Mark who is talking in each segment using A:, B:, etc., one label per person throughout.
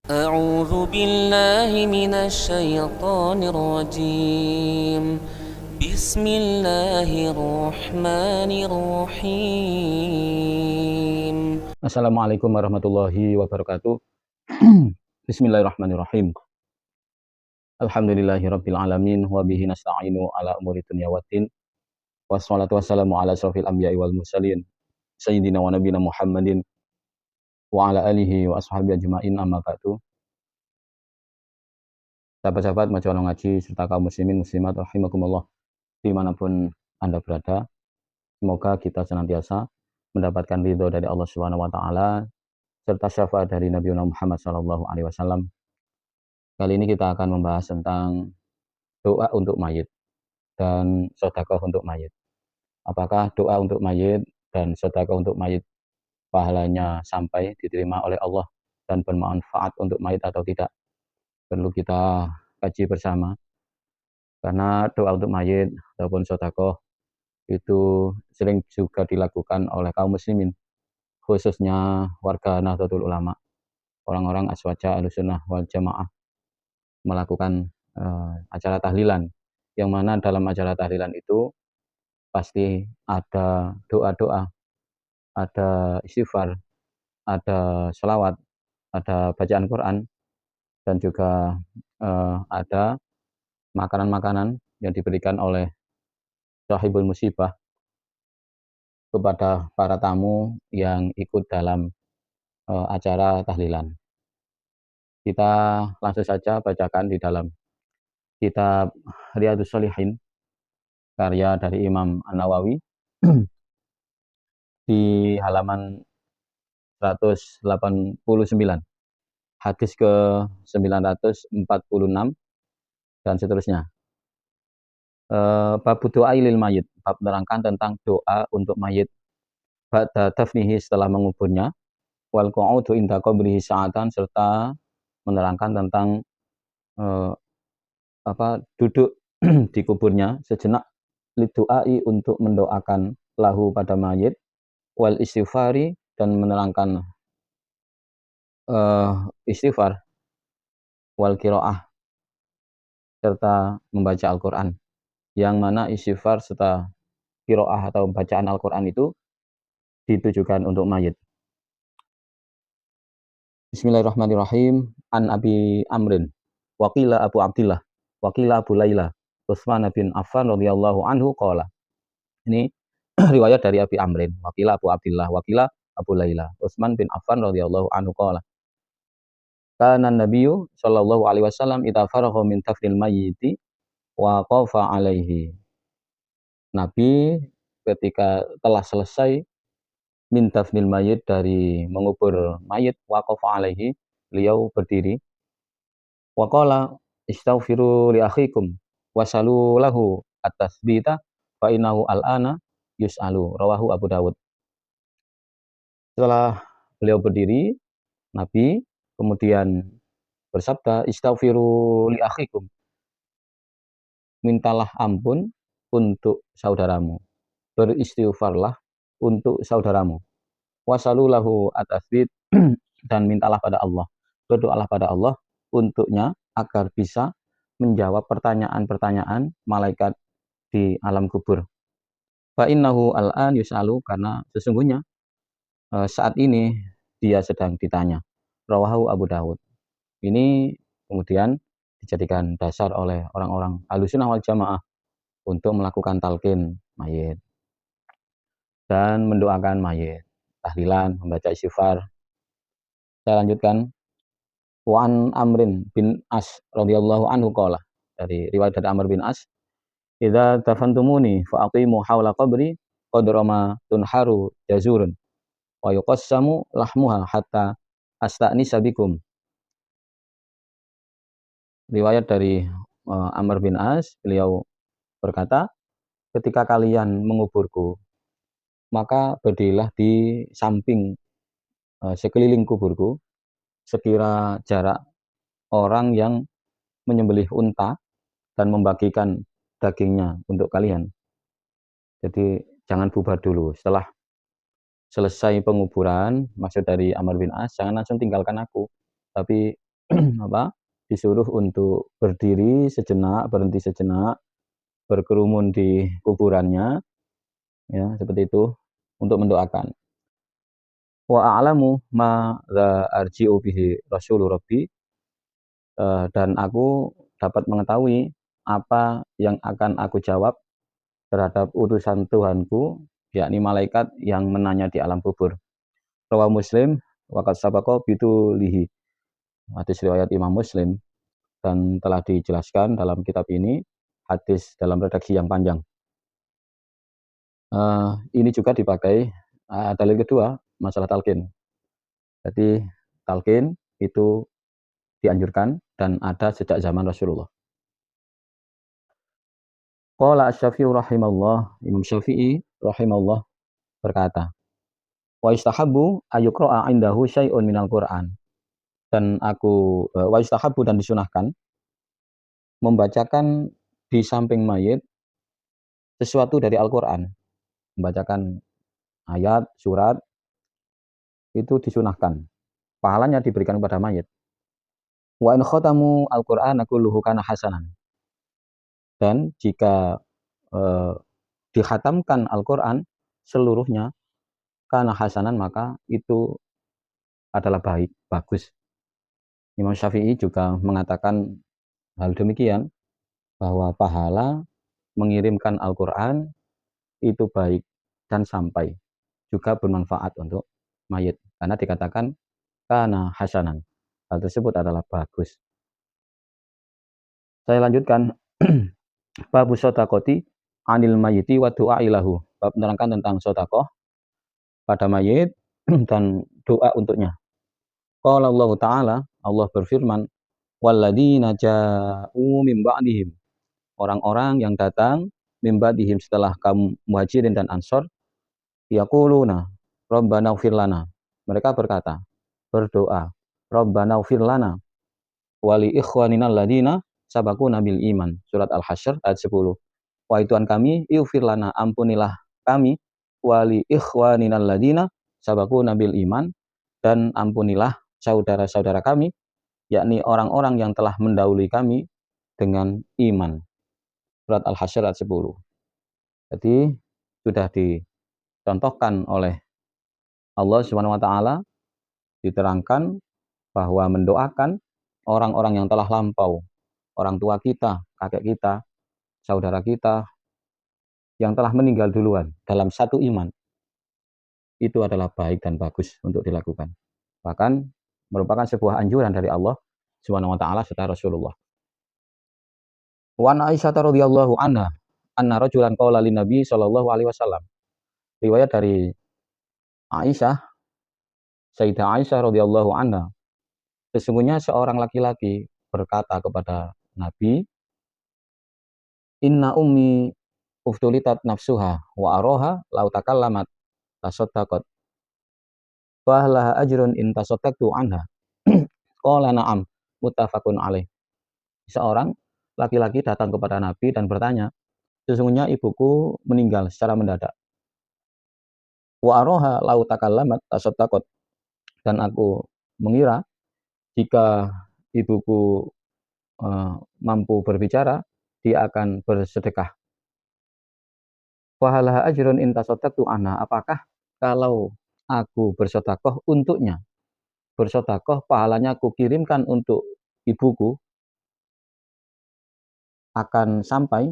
A: أعوذ بالله من الشيطان الرجيم بسم الله الرحمن الرحيم.
B: Assalamualaikum warahmatullahi wabarakatuh. Bismillahirrahmanirrahim. Alhamdulillahirabbil alamin wa bihi nasta'inu ala umuri dunya waddin. Wassalatu wassalamu ala asrofil anbiya'i wal mursalin sayyidina wa nabiyina Muhammadin wa ala alihi wa ashabihi ajmain, amma ba'du. Sahabat-sahabat majelis ngaji serta kaum muslimin muslimat rahimakumullah dimanapun Anda berada, semoga kita senantiasa mendapatkan ridho dari Allah Subhanahu wa taala serta syafaat dari Nabi Muhammad sallallahu alaihi wasallam. Kali ini kita akan membahas tentang doa untuk mayit dan sedekah untuk mayit. Apakah doa untuk mayit dan sedekah untuk mayit pahalanya sampai diterima oleh Allah dan bermanfaat untuk mayit atau tidak? Perlu kita kaji bersama. Karena doa untuk mayit ataupun sedekah itu sering juga dilakukan oleh kaum muslimin, khususnya warga Nahdlatul Ulama, orang-orang aswaja Ahlussunnah wal Jamaah melakukan acara tahlilan, yang mana dalam acara tahlilan itu pasti ada doa-doa, ada istighfar, ada sholawat, ada bacaan Quran, dan juga ada makanan-makanan yang diberikan oleh sahibul musibah kepada para tamu yang ikut dalam acara tahlilan. Kita langsung saja bacakan di dalam kitab Riyadhus Shalihin karya dari Imam An-Nawawi di halaman 189, hadis ke 946 dan seterusnya. Bab doa lil mayit, bab menerangkan tentang doa untuk mayit ba'da dafnihi, setelah menguburnya, wal qu'udu inda qabrihi sa'atan, serta menerangkan tentang duduk di kuburnya sejenak, lidu'ai, untuk mendoakan lahu pada mayit, wal istighfari, dan menerangkan istighfar, wal qiraah, serta membaca Al-Quran, yang mana istighfar serta qiraah atau bacaan Al-Quran itu ditujukan untuk mayit. Bismillahirrahmanirrahim. An Abi Amrin waqila Abu Abdillah waqila Abu Laila Utsman bin Affan radhiyallahu anhu qala. Ini riwayat dari Abi Amrin, waqila Abu Abdillah, waqila Abu Laila, Utsman bin Affan radhiyallahu anhu qala. Kana Nabiyyu sallallahu alaihi wasallam idza faragha min tafnil mayyiti wa qafa alaihi. Nabi ketika telah selesai min dafnil mayit, dari mengubur mayit, waqafa alaihi, beliau berdiri, waqala istaghfiru li akhikum wasalu lahu at-tatsbita fa innahu al-ana yus'alu, rawahu Abu Dawud. Setelah beliau berdiri, Nabi kemudian bersabda, istaghfiru li akhikum, mintalah ampun untuk saudaramu, beristighfarlah untuk saudaramu, wasalu lahu at-tatsbit, dan mintalah pada Allah, berdoalah pada Allah untuknya agar bisa menjawab pertanyaan-pertanyaan malaikat di alam kubur. Fa innahu al-an yus'alu, karena sesungguhnya saat ini dia sedang ditanya. Rawahu Abu Dawud. Ini kemudian dijadikan dasar oleh orang-orang Ahlussunnah wal Jamaah untuk melakukan talqin mayit dan mendoakan mayit, tahlilan, membaca istighfar. Saya lanjutkan. Wan Amrin bin As radhiyallahu anhu qala, dari riwayat dari Amr bin As, idza tafantumuni fa aqimu haula qabri qadra ma tunharu jazurun wa yuqassamu lahmuha hatta asta'nisa bikum. Riwayat dari Amr bin As, beliau berkata, ketika kalian menguburku, maka berdirilah di samping sekeliling kuburku sekira jarak orang yang menyembelih unta dan membagikan dagingnya untuk kalian. Jadi jangan bubar dulu. Setelah selesai penguburan, maksud dari Amr bin As, jangan langsung tinggalkan aku, tapi apa? Disuruh untuk berdiri sejenak, berhenti sejenak, berkerumun di kuburannya, ya, seperti itu untuk mendoakan. Wa a'lamu ma la arji'u bihi rasulu rabbi, dan aku dapat mengetahui apa yang akan aku jawab terhadap utusan Tuhanku, yakni malaikat yang menanya di alam kubur. Rawahu Muslim wa qad sabaqa bitulihi. Hadis riwayat Imam Muslim dan telah dijelaskan dalam kitab ini hadis dalam redaksi yang panjang. Ini juga dipakai dalil kedua masalah talqin. Jadi talqin itu dianjurkan dan ada sejak zaman Rasulullah. Qala Asy-Syafi'i rahimallah, Imam Syafi'i rahimallah berkata, wa istahabbu ayuqra'a indahu syai'un minal Qur'an. Dan wa istahabbu, dan disunahkan membacakan di samping mayit sesuatu dari Al-Qur'an. Membacakan ayat, surat, itu disunahkan. Pahalanya diberikan kepada mayit. Wa in khatamu Al-Qur'ana kulluhu kana hasanan. Dan jika dikhatamkan Al-Qur'an seluruhnya kana hasanan, maka itu adalah baik, bagus. Imam Syafi'i juga mengatakan hal demikian, bahwa pahala mengirimkan Al-Qur'an itu baik dan sampai, juga bermanfaat untuk mayit. Karena dikatakan kana hasanan. Hal tersebut adalah bagus. Saya lanjutkan. Babu shotaqoti anil mayiti wa du'a ilahu. Bab menerangkan tentang sotakoh pada mayit dan doa untuknya. Qala Allah Ta'ala, Allah berfirman, walladzina ja'u min ba'dihim. Orang-orang yang datang min ba'dihim setelah kaum muhajirin dan ansor, yaquluna rabbana ighfir lana. Mereka berkata, berdoa, rabbana ighfir lana wali ikhwaninal ladina sabaquna bil iman. Surat Al-Hasyr ayat 10. Wahai Tuhan kami, ighfir lana, ampunilah kami, wali ikhwaninal ladina sabaquna bil iman, dan ampunilah saudara-saudara kami, yakni orang-orang yang telah mendahului kami dengan iman. Surat Al-Hasyr ayat 10. Jadi sudah dicontohkan oleh Allah Subhanahu wa taala, diterangkan bahwa mendoakan orang-orang yang telah lampau, orang tua kita, kakek kita, saudara kita yang telah meninggal duluan dalam satu iman, itu adalah baik dan bagus untuk dilakukan. Bahkan merupakan sebuah anjuran dari Allah Subhanahu wa taala serta Rasulullah. Wa Aisyah radhiyallahu anha anna rajulan qala lin Nabi sallallahu alaihi wasallam. Riwayat dari Aisyah, Sayyidah Aisyah radhiyallahu anha, sesungguhnya seorang laki-laki berkata kepada Nabi, inna ummi uftulitat nafsuha wa aroha lau takallamat tasaddaqat fahlaha ajrun in tasaddaqtu anha. Qala na'am, muttafaqun alaih. Seorang laki-laki datang kepada Nabi dan bertanya, sesungguhnya ibuku meninggal secara mendadak. Wa aroha lau takallamat tasaddaqat, dan aku mengira jika ibuku mampu berbicara, dia akan bersedekah. Fahalaha ajrun in tasaddaqtu anha, apakah kalau aku bersedekah untuknya, bersedekah pahalanya aku kirimkan untuk ibuku, akan sampai,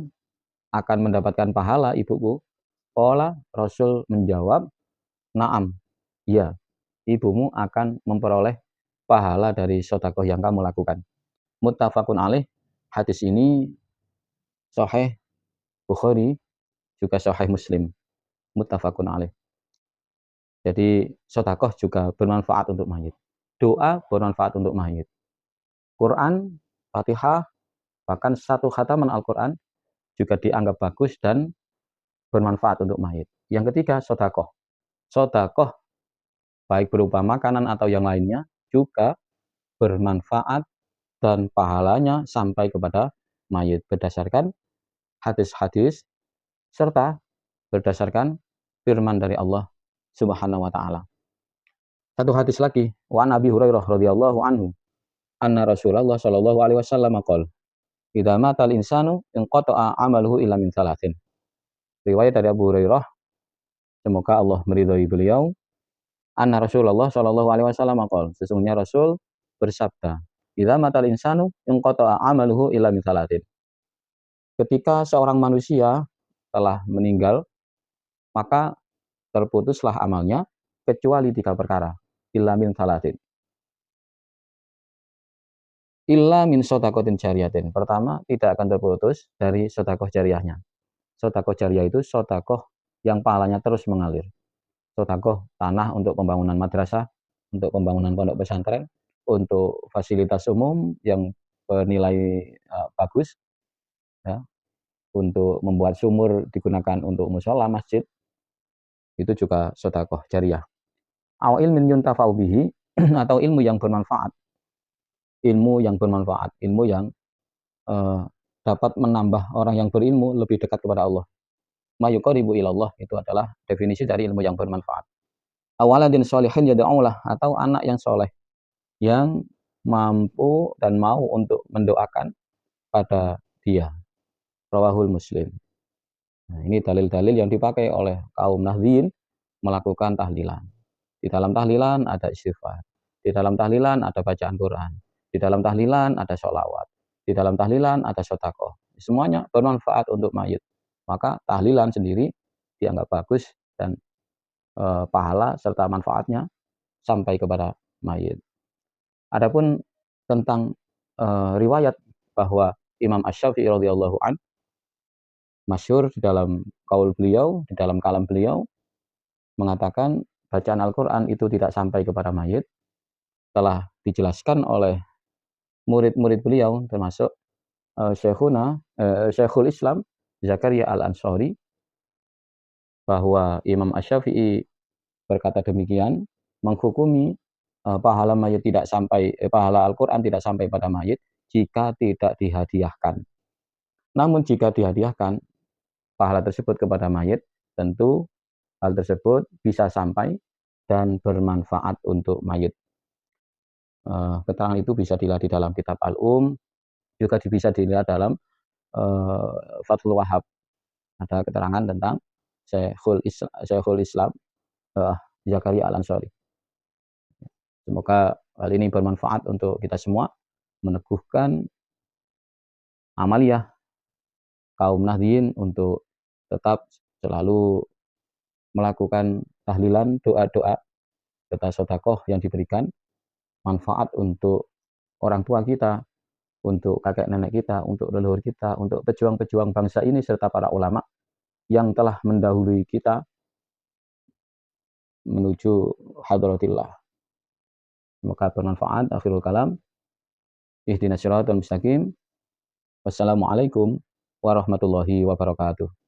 B: akan mendapatkan pahala ibuku? Qala, Rasul menjawab, na'am, ya, ibumu akan memperoleh pahala dari sedekah yang kamu lakukan. Muttafaqun alaih. Hadis ini sahih Bukhari, juga sahih Muslim. Muttafaqun alaih. Jadi sedekah juga bermanfaat untuk mayit. Doa bermanfaat untuk mayit. Quran, Fatihah, bahkan satu khataman Al-Quran juga dianggap bagus dan bermanfaat untuk mayit. Yang ketiga, sedekah. Sedekah baik berupa makanan atau yang lainnya juga bermanfaat dan pahalanya sampai kepada mayit berdasarkan hadis-hadis serta berdasarkan firman dari Allah Subhanahu wa taala. Satu hadis lagi, wa Nabi Hurairah radhiyallahu anhu. anna Rasulullah sallallahu alaihi wasallam qol, idza matal insanu inqata'a amaluhu illa min salasin. Riwayat dari Abu Hurairah, semoga Allah meridhai beliau, anna Rasulullah sallallahu alaihi wasallam qol, sesungguhnya Rasul bersabda, idza matal insanu inqata'a amaluhu illa min salasin. Ketika seorang manusia telah meninggal, maka terputuslah amalnya kecuali 3 perkara. Illa min salasin. Illa min shadaqatin jariyatin. Pertama, tidak akan terputus dari sedekah jariahnya. Sedekah jariah itu sedekah yang pahalanya terus mengalir. Sedekah tanah untuk pembangunan madrasah, untuk pembangunan pondok pesantren, untuk fasilitas umum yang bernilai bagus, ya, untuk membuat sumur digunakan untuk mushola, masjid, itu juga sedekah jariah. Aw ilmin yuntafa'u bihi, atau ilmu yang bermanfaat. Ilmu yang bermanfaat, ilmu yang dapat menambah orang yang berilmu lebih dekat kepada Allah. Ma yuqarribu ilallah, itu adalah definisi dari ilmu yang bermanfaat. Awaladin sholihin yad'ulah, atau anak yang soleh yang mampu dan mau untuk mendoakan pada dia. Rawahul Muslim. Nah, ini dalil-dalil yang dipakai oleh kaum Nahdliyin melakukan tahlilan. Di dalam tahlilan ada istighfar. Di dalam tahlilan ada bacaan Quran. Di dalam tahlilan ada sholawat. Di dalam tahlilan ada sedekah. Semuanya bermanfaat untuk mayit. Maka tahlilan sendiri dianggap bagus dan pahala serta manfaatnya sampai kepada mayit. Adapun tentang riwayat bahwa Imam Asy-Syafi'i radhiyallahu an masyhur di dalam kaul beliau, di dalam kalam beliau mengatakan bacaan Al-Qur'an itu tidak sampai kepada mayit, telah dijelaskan oleh murid-murid beliau termasuk Syekhul Islam Zakaria Al-Ansari, bahwa Imam Asy-Syafi'i berkata demikian, menghukumi pahala mayit tidak sampai pahala Al-Qur'an tidak sampai pada mayit jika tidak dihadiahkan. Namun jika dihadiahkan pahala tersebut kepada mayit, tentu hal tersebut bisa sampai dan bermanfaat untuk mayit. Keterangan itu bisa dilihat di dalam kitab Al-Um, juga bisa dilihat dalam Fathul Wahhab. Ada keterangan tentang Syekhul Islam Zakaria Al-Ansari. Semoga hal ini bermanfaat untuk kita semua, meneguhkan amaliyah kaum Nahdliyin untuk tetap selalu melakukan tahlilan, doa-doa, serta sedekah yang diberikan, manfaat untuk orang tua kita, untuk kakek nenek kita, untuk leluhur kita, untuk pejuang-pejuang bangsa ini, serta para ulama yang telah mendahului kita menuju hadratillah. Semoga bermanfaat. Akhirul kalam. Ihdinas siratal mustaqim. Wassalamualaikum warahmatullahi wabarakatuh.